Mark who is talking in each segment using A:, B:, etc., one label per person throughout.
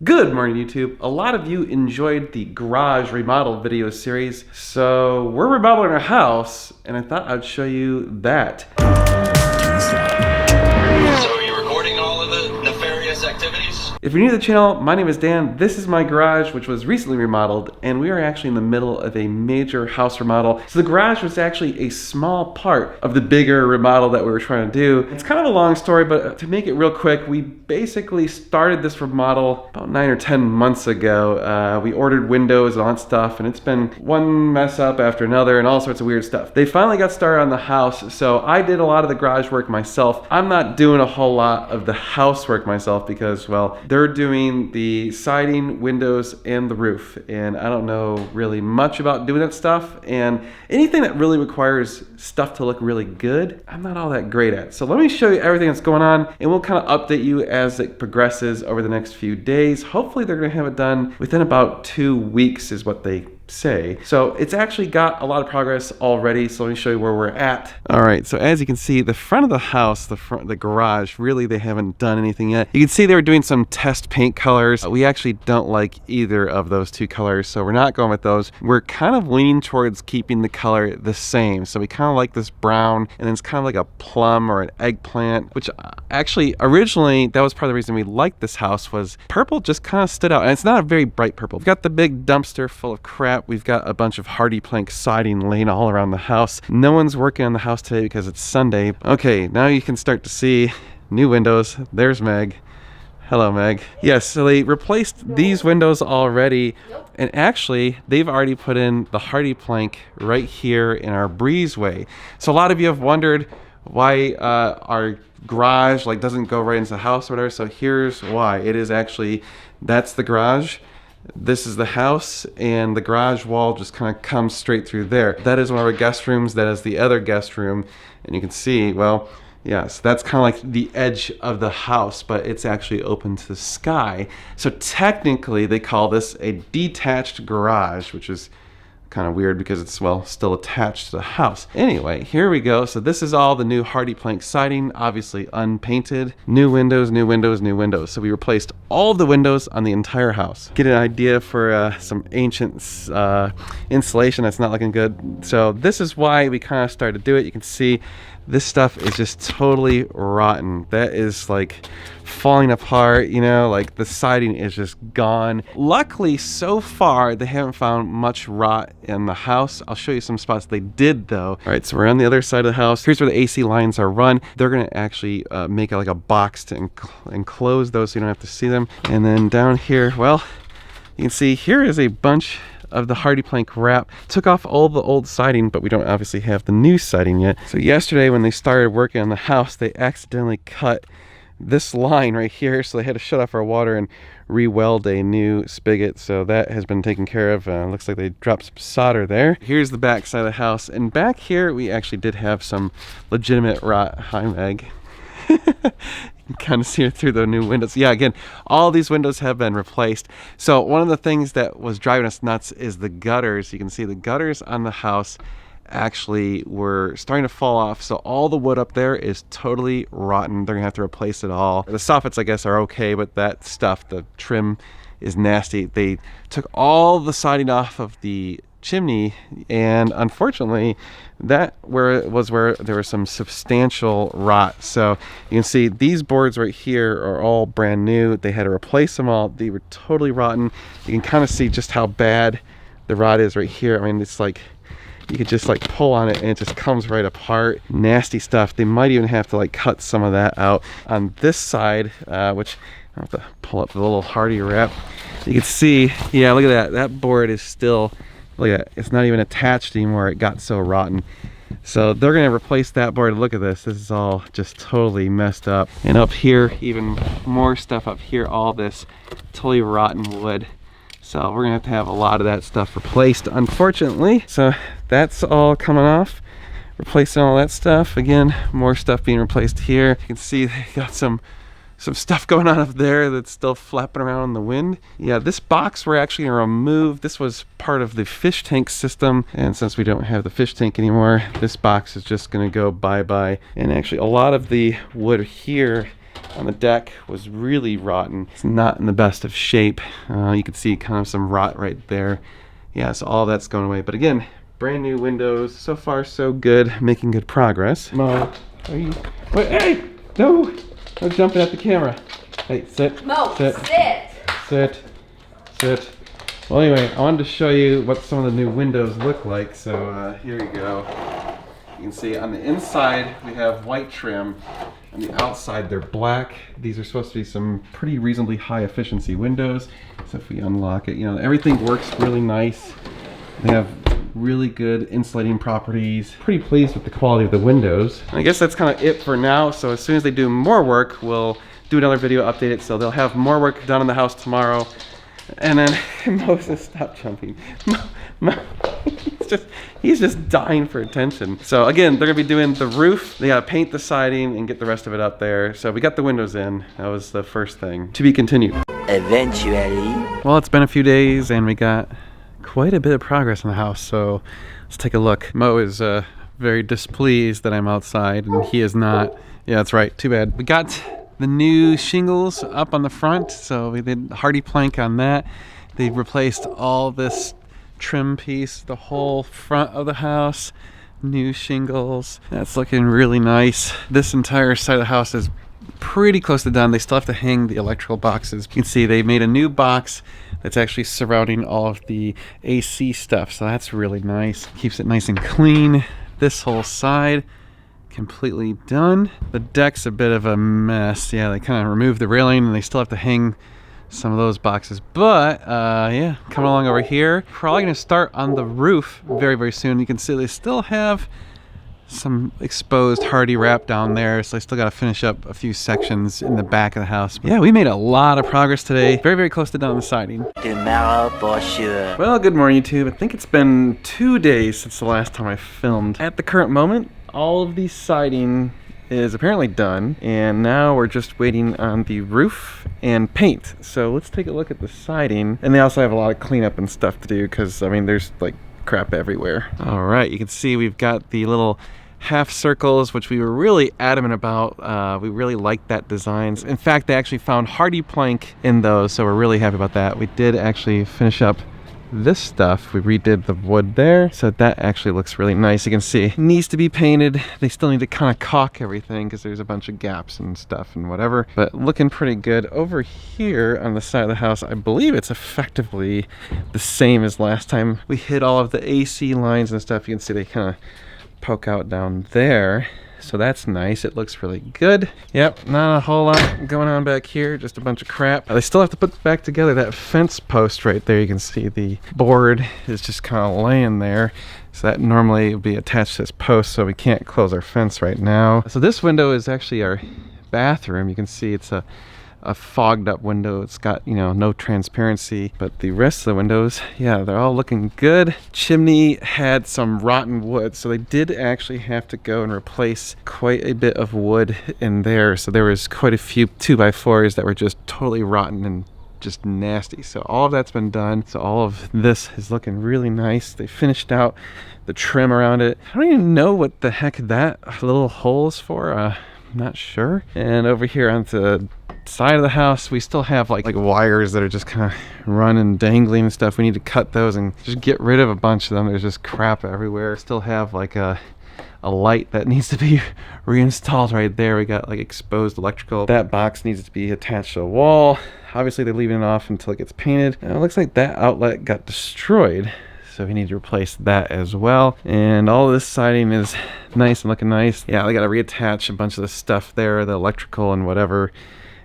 A: Good morning, YouTube. A lot of you enjoyed the garage remodel video series, so we're remodeling our house, and I thought I'd show you that.
B: So are you recording all of the nefarious activities?
A: If you're new to the channel, my name is Dan. This is my garage, which was recently remodeled, and we are actually in the middle of a major house remodel. So the garage was actually a small part of the bigger remodel that we were trying to do. It's kind of a long story, but to make it real quick, we basically started this remodel about 9 or 10 months ago. We ordered windows and all that stuff, and it's been one mess up after another and all sorts of weird stuff. They finally got started on the house, so I did a lot of the garage work myself. I'm not doing a whole lot of the housework myself because, well, they're doing the siding, windows, and the roof, and I don't know really much about doing that stuff, and anything that really requires stuff to look really good, I'm not all that great at. So let me show you everything that's going on, and we'll kind of update you as it progresses over the next few days. Hopefully they're going to have it done within about 2 weeks is what they say. So it's actually got a lot of progress already, so let me show you where we're at. All right, so as you can see, the front of the house, the garage, really they haven't done anything yet. You can see they were doing some test paint colors. We actually don't like either of those two colors, so we're not going with those. We're kind of leaning towards keeping the color the same. So we kind of like this brown, and then it's kind of like a plum or an eggplant, which actually originally that was part of the reason we liked this house, was purple just kind of stood out, and it's not a very bright purple. We've got the big dumpster full of crap. We've got a bunch of hardy plank siding laying all around the house. No one's working on the house today because it's Sunday. Okay, now you can start to see new windows. There's Meg. Hello, Meg. Yes, so they replaced these windows already, and actually they've already put in the hardy plank right here in our breezeway. So a lot of you have wondered why our garage doesn't go right into the house or whatever. So here's why. It is actually, that's the garage. This is the house, and the garage wall just kind of comes straight through there. That is one of our guest rooms. That is the other guest room, and you can see, well, yes, that's kind of like the edge of the house, but it's actually open to the sky. So technically they call this a detached garage, which is kind of weird because it's, well, still attached to the house. Anyway, here we go. So this is all the new hardy plank siding, obviously unpainted. New windows, new windows, new windows. So we replaced all the windows on the entire house. Get an idea for some ancient insulation that's not looking good. So this is why we kind of started to do it. You can see this stuff is just totally rotten. That is like falling apart, you know, like the siding is just gone. Luckily, so far, they haven't found much rot in the house. I'll show you some spots they did though. All right, so we're on the other side of the house. Here's where the AC lines are run. They're gonna actually make it like a box to enclose those so you don't have to see them. And then down here, well, you can see here is a bunch of the hardy plank wrap. Took off all the old siding, but we don't obviously have the new siding yet. So yesterday when they started working on the house, they accidentally cut this line right here, so they had to shut off our water and re-weld a new spigot. So that has been taken care of. Looks like they dropped some solder there. Here's the back side of the house, and back here we actually did have some legitimate rot. Hi, Meg. You can kind of see it through the new windows. Yeah, again, all these windows have been replaced. So one of the things that was driving us nuts is the gutters. You can see the gutters on the house actually were starting to fall off. So all the wood up there is totally rotten. They're gonna have to replace it all. The soffits, I guess, are okay, but that stuff, the trim, is nasty. They took all the siding off of the chimney, and unfortunately that where there was some substantial rot. So you can see these boards right here are all brand new. They had to replace them all. They were totally rotten. You can kind of see just how bad the rot is right here. I mean, it's like you could just like pull on it and it just comes right apart. Nasty stuff. They might even have to like cut some of that out. On this side, which I have to pull up the little hardy wrap, you can see, yeah, look at that. That board is still, look at it, it's not even attached anymore. It got so rotten. So they're gonna replace that board. Look at this. This is all just totally messed up. And up here, even more stuff up here, all this totally rotten wood. So we're gonna have a lot of that stuff replaced, unfortunately. So that's all coming off. Replacing all that stuff. Again, more stuff being replaced here. You can see they got some stuff going on up there that's still flapping around in the wind. Yeah, this box we're actually gonna remove. This was part of the fish tank system, and since we don't have the fish tank anymore, this box is just gonna go bye-bye. And actually a lot of the wood here on the deck was really rotten. It's not in the best of shape. You can see kind of some rot right there. Yeah, so all that's going away. But again, brand new windows. So far, so good. Making good progress. Mo, are you... Wait, hey! No! No jumping at the camera. Hey, sit.
C: Mo,
A: sit. Sit. Sit. Well, anyway, I wanted to show you what some of the new windows look like. So here you go. You can see on the inside, we have white trim. On the outside, they're black. These are supposed to be some pretty reasonably high efficiency windows. So if we unlock it, you know, everything works really nice. They have really good insulating properties. Pretty pleased with the quality of the windows. And I guess that's kind of it for now. So as soon as they do more work, we'll do another video, update it. So they'll have more work done in the house tomorrow. And then Moses, stop jumping. He's just dying for attention. So again, they're gonna be doing the roof. They gotta paint the siding and get the rest of it up there. So we got the windows in. That was the first thing. To be continued.
D: Eventually.
A: Well, it's been a few days and we got quite a bit of progress in the house. So let's take a look. Mo is very displeased that I'm outside and he is not. Yeah, that's right. Too bad. We got the new shingles up on the front. So we did hardy plank on that. They replaced all this trim piece, the whole front of the house, new shingles. That's looking really nice. This entire side of the house is pretty close to done. They still have to hang the electrical boxes. You can see they made a new box that's actually surrounding all of the AC stuff, so that's really nice. Keeps it nice and clean. This whole side completely done. The deck's a bit of a mess. Yeah, they kind of removed the railing and they still have to hang some of those boxes, but yeah, coming along over here. Probably gonna start on the roof very, very soon. You can see they still have some exposed hardy wrap down there, so I still got to finish up a few sections in the back of the house. Yeah, we made a lot of progress today. Very, very close to done on the siding.
D: Tomorrow for sure.
A: Well, good morning, YouTube. I think it's been 2 days since the last time I filmed. At the current moment, all of the siding is apparently done, and now we're just waiting on the roof and paint. So let's take a look at the siding. And they also have a lot of cleanup and stuff to do because, I mean, there's like crap everywhere. All right, you can see we've got the little half circles, which we were really adamant about. We really liked that designs. In fact, they actually found hardy plank in those, so we're really happy about that. We did actually finish up this stuff. We redid the wood there, so that actually looks really nice. You can see it needs to be painted. They still need to kind of caulk everything because there's a bunch of gaps and stuff and whatever, but looking pretty good. Over here on the side of the house, I believe it's effectively the same as last time. We hit all of the AC lines and stuff. You can see they kind of poke out down there, so that's nice. It looks really good. Yep, not a whole lot going on back here, just a bunch of crap. They still have to put back together that fence post right there. You can see the board is just kind of laying there, so that normally would be attached to this post, so we can't close our fence right now. So this window is actually our bathroom. You can see it's a fogged up window. It's got, you know, no transparency, but the rest of the windows, yeah, they're all looking good. Chimney had some rotten wood, so they did actually have to go and replace quite a bit of wood in there. So there was quite a few 2x4s that were just totally rotten and just nasty. So all of that's been done. So all of this is looking really nice. They finished out the trim around it. I don't even know what the heck that little hole is for. I'm not sure. And over here on the side of the house, we still have like wires that are just kind of running, dangling and stuff. We need to cut those and just get rid of a bunch of them. There's just crap everywhere. Still have like a light that needs to be reinstalled right there. We got like exposed electrical. That box needs to be attached to a wall. Obviously they're leaving it off until it gets painted. And it looks like that outlet got destroyed, so we need to replace that as well. And all of this siding is nice and looking nice. Yeah, they got to reattach a bunch of the stuff there, the electrical and whatever.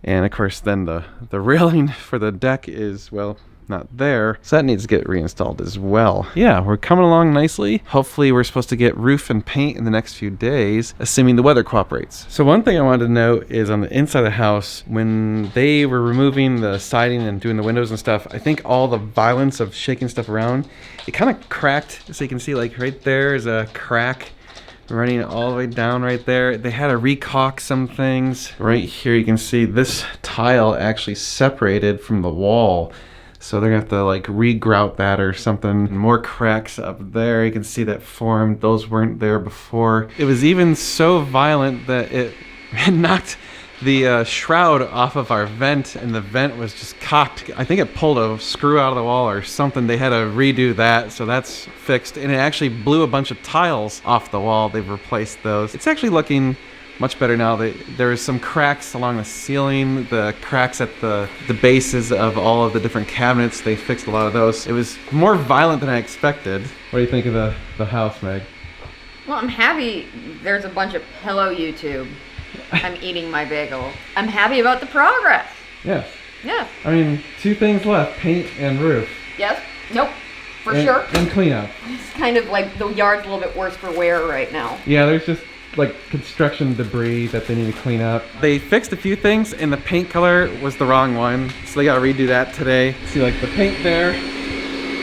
A: And of course then the railing for the deck is, well, not there, so that needs to get reinstalled as well. Yeah, we're coming along nicely. Hopefully we're supposed to get roof and paint in the next few days, assuming the weather cooperates. So one thing I wanted to note is on the inside of the house, when they were removing the siding and doing the windows and stuff, I think all the violence of shaking stuff around, it kind of cracked. So you can see like right there is a crack running all the way down right there. They had to recaulk some things. Right here you can see this tile actually separated from the wall, so they're gonna have to like regrout that or something. More cracks up there, you can see that formed. Those weren't there before. It was even so violent that it knocked the shroud off of our vent, and the vent was just cocked. I think it pulled a screw out of the wall or something. They had to redo that, so that's fixed. And it actually blew a bunch of tiles off the wall. They've replaced those. It's actually looking much better now. There is some cracks along the ceiling, the cracks at the bases of all of the different cabinets. They fixed a lot of those. It was more violent than I expected. What do you think of the house, Meg?
C: Well, I'm happy there's a bunch of hello YouTube. I'm eating my bagel. I'm happy about the progress.
A: Yes.
C: Yeah.
A: I mean, 2 things left, paint and roof.
C: Yes. Nope. For sure.
A: And cleanup.
C: It's kind of like the yard's a little bit worse for wear right now.
A: Yeah, there's just like construction debris that they need to clean up. They fixed a few things, and the paint color was the wrong one, so they gotta redo that today. See, like the paint there,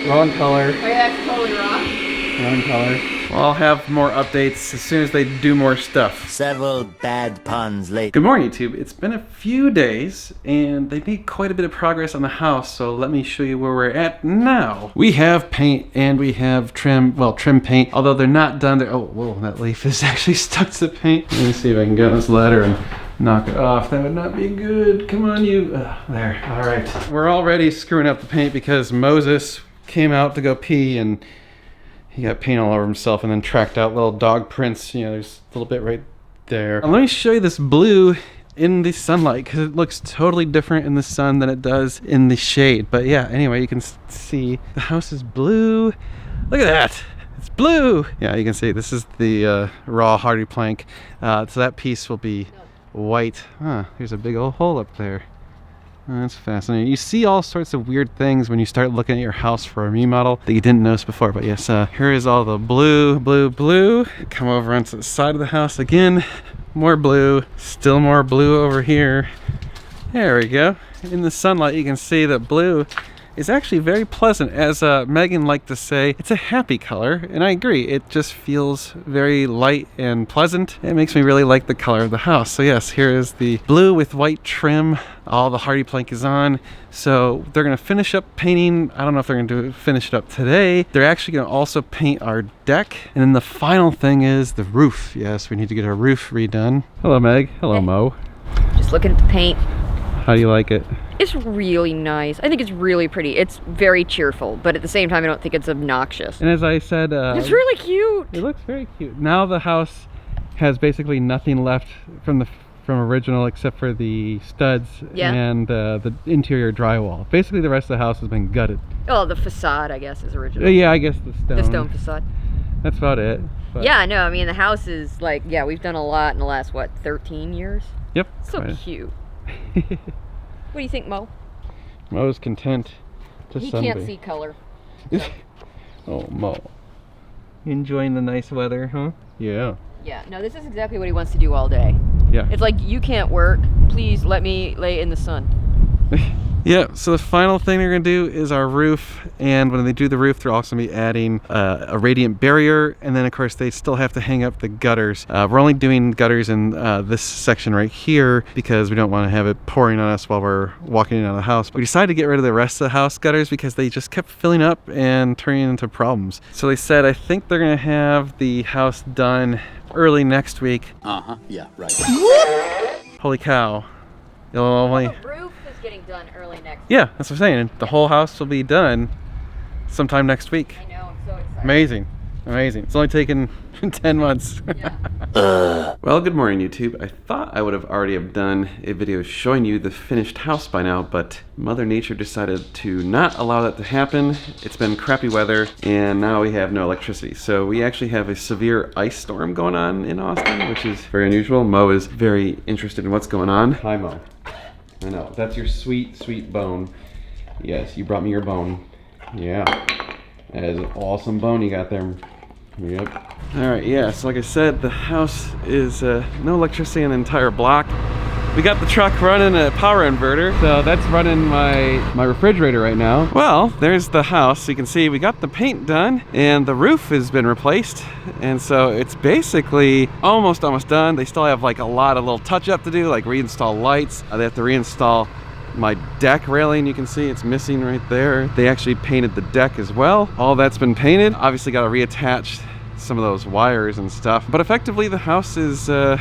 A: wrong color.
C: Oh yeah, that's totally wrong.
A: Wrong color. Well, I'll have more updates as soon as they do more stuff.
D: Several bad puns later.
A: Good morning, YouTube. It's been a few days, and they made quite a bit of progress on the house, so let me show you where we're at now. We have paint, and we have trim paint, although they're not done. Oh, whoa, that leaf is actually stuck to the paint. Let me see if I can get on this ladder and knock it off. That would not be good. Come on, you. There. All right. We're already screwing up the paint because Moses came out to go pee, and he got paint all over himself and then tracked out little dog prints. You know, there's a little bit right there. Let me show you this blue in the sunlight because it looks totally different in the sun than it does in the shade. But yeah, anyway, you can see the house is blue. Look at that. It's blue. Yeah, you can see this is the raw hardy plank. So that piece will be white. There's a big old hole up there. That's fascinating. You see all sorts of weird things when you start looking at your house for a remodel that you didn't notice before. But yes, here is all the blue. Come over onto the side of the house again. More blue. Still more blue over here. There we go. In the sunlight, you can see that blue is actually very pleasant. As Megan liked to say, it's a happy color, and I agree. It just feels very light and pleasant. It makes me really like the color of the house. So yes, here is the blue with white trim. All the hardy plank is on. So they're gonna finish up painting. I don't know if they're gonna finish it up today. They're actually gonna also paint our deck. And then the final thing is the roof. Yes, we need to get our roof redone. Hello, Meg. Hello, Mo.
C: Just looking at the paint.
A: How do you like it?
C: It's really nice. I think it's really pretty. It's very cheerful, but at the same time, I don't think it's obnoxious.
A: And as I said,
C: it's really cute.
A: It looks very cute. Now the house has basically nothing left from original except for the studs and the interior drywall. Basically, the rest of the house has been gutted.
C: Oh, the facade, I guess, is original.
A: Yeah, I guess the stone.
C: The stone facade.
A: That's about it. But
C: yeah, no, I mean, the house is like, yeah, we've done a lot in the last, what, 13 years?
A: Yep.
C: So cute. What do you think, Mo?
A: Mo's content to
C: He
A: sunbathe.
C: can't see color. So.
A: Oh, Mo. Enjoying the nice weather, huh? Yeah.
C: Yeah, no, this is exactly what he wants to do all day.
A: Yeah.
C: It's like, you can't work. Please let me lay in the sun.
A: Yeah, so the final thing they're gonna do is our roof, and when they do the roof, they're also gonna be adding a radiant barrier, and then of course they still have to hang up the gutters. We're only doing gutters in this section right here because we don't want to have it pouring on us while we're walking in and out of the house. But we decided to get rid of the rest of the house gutters because they just kept filling up and turning into problems. So they said, I think they're gonna have the house done early next week.
E: Yeah, right.
A: Holy cow. You'll only...
C: The roof is getting done early next week.
A: Yeah, that's what I'm saying. The whole house will be done sometime next week.
C: I know, I'm so excited.
A: Amazing. Amazing. It's only taken 10 months.
C: Yeah.
A: Well, good morning, YouTube. I thought I would have already have done a video showing you the finished house by now, but Mother Nature decided to not allow that to happen. It's been crappy weather, and now we have no electricity. So we actually have a severe ice storm going on in Austin, which is very unusual. Mo is very interested in what's going on. Hi, Mo. I know. That's your sweet, sweet bone. Yes, you brought me your bone. Yeah. That is an awesome bone you got there. Yep. Alright, yeah, so like I said, the house is no electricity in the entire block. We got the truck running a power inverter, so that's running my refrigerator right now. Well, there's the house. You can see we got the paint done, and the roof has been replaced, and so it's basically almost done. They still have like a lot of little touch-up to do, like reinstall lights. They have to reinstall my deck railing. You can see it's missing right there. They actually painted the deck as well. All that's been painted. Obviously got to reattach some of those wires and stuff, but effectively the house is at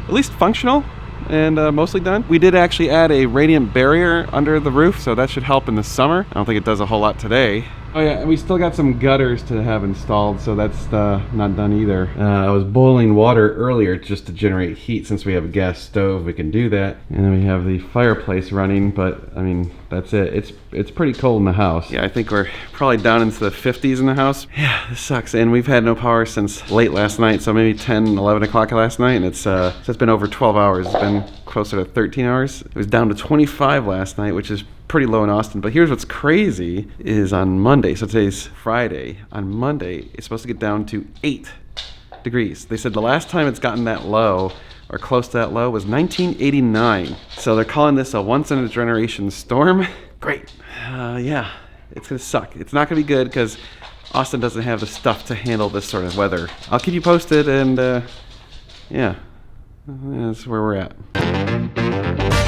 A: least functional. and mostly done. We did actually add a radiant barrier under the roof, so that should help in the summer. I don't think it does a whole lot today. Oh yeah, and we still got some gutters to have installed, so that's not done either. I was boiling water earlier just to generate heat. Since we have a gas stove, we can do that. And then we have the fireplace running, but I mean, that's it. It's pretty cold in the house. Yeah, I think we're probably down into the 50s in the house. Yeah, this sucks. And we've had no power since late last night, so maybe 10, 11 o'clock last night, and it's been over 12 hours. It's been closer to 13 hours. It was down to 25 last night, which is pretty low in Austin. But here's what's crazy is on Monday, so today's Friday, on Monday it's supposed to get down to 8 degrees. They said the last time it's gotten that low or close to that low was 1989. So they're calling this a once in a generation storm. Great. Yeah, it's gonna suck. It's not gonna be good because Austin doesn't have the stuff to handle this sort of weather. I'll keep you posted, and yeah, that's where we're at.